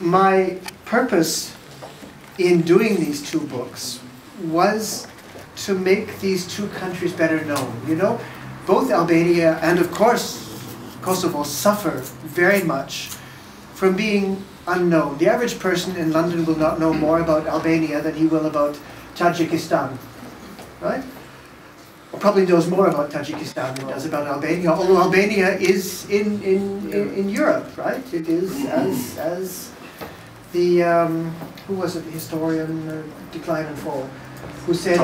my purpose in doing these two books was to make these two countries better known. You know, both Albania and of course Kosovo suffer very much from being unknown. The average person in London will not know more about Albania than he will about Tajikistan, right? Probably knows more about Tajikistan than does about Albania, although Albania is in Europe, right? It is as the, who was it, the historian, Decline and Fall, who said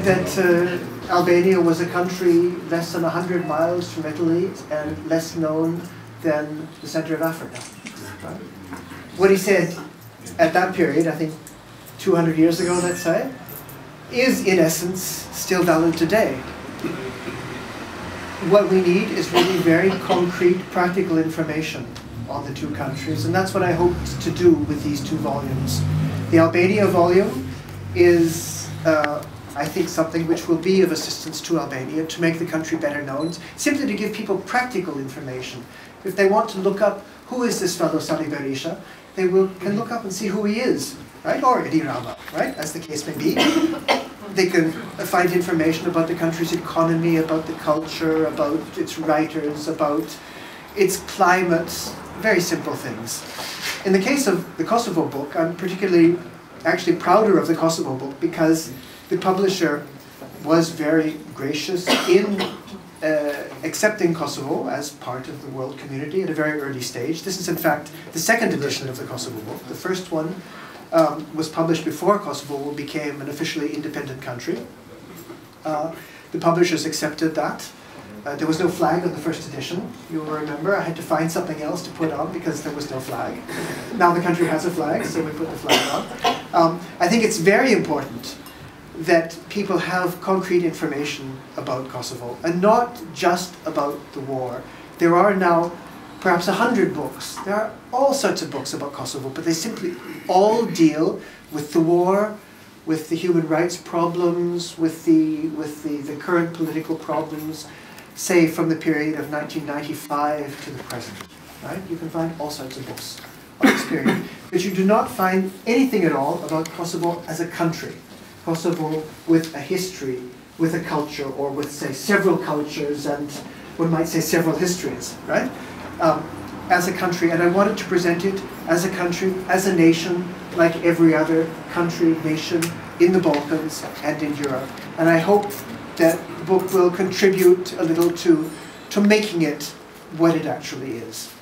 that Albania was a country less than 100 miles from Italy and less known than the center of Africa. Right? What he said at that period, I think 200 years ago, let's say, is in essence still valid today. What we need is really very concrete, practical information on the two countries, and that's what I hoped to do with these two volumes. The Albania volume is, I think, something which will be of assistance to Albania to make the country better known, simply to give people practical information. If they want to look up who is this fellow Sali Berisha, they can look up and see who he is, right? Or Edi Rama, right? As the case may be. They can find information about the country's economy, about the culture, about its writers, about its climate, very simple things. In the case of the Kosovo book, I'm particularly actually prouder of the Kosovo book because the publisher was very gracious in accepting Kosovo as part of the world community at a very early stage. This is in fact the second edition of the Kosovo book. The first one was published before Kosovo became an officially independent country. The publishers accepted that. There was no flag on the first edition. You will remember I had to find something else to put on because there was no flag. Now the country has a flag, so we put the flag on. I think it's very important that people have concrete information about Kosovo, and not just about the war. There are now perhaps 100 books. There are all sorts of books about Kosovo, but they simply all deal with the war, with the human rights problems, with the current political problems, say from the period of 1995 to the present. Right? You can find all sorts of books on this period, but you do not find anything at all about Kosovo as a country. Kosovo with a history, with a culture, or with, say, several cultures and one might say several histories, right? As a country, and I wanted to present it as a country, as a nation, like every other country, nation in the Balkans and in Europe. And I hope that the book will contribute a little to making it what it actually is.